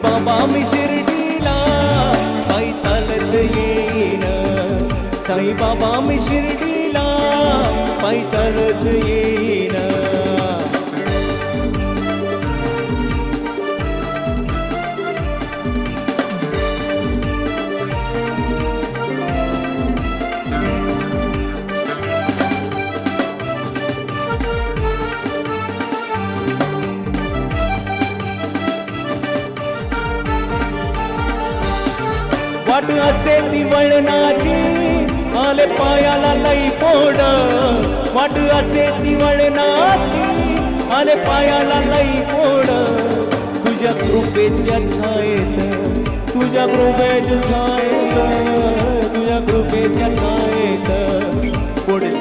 बाबा मी शिर्डीला पायी चालत येईन. साई बाबा मी शिर्डीला पायी चालत येईन. वाट असे ती वळणाची आले पायाला लई फोड. वाट असे ती वळणाची आले पायाला लई फोड. तुझ्या कृपेच्या छायेत, तुझ्या कृपेच्या छायेत, तुझ्या कृपेच्या छायेत पुढे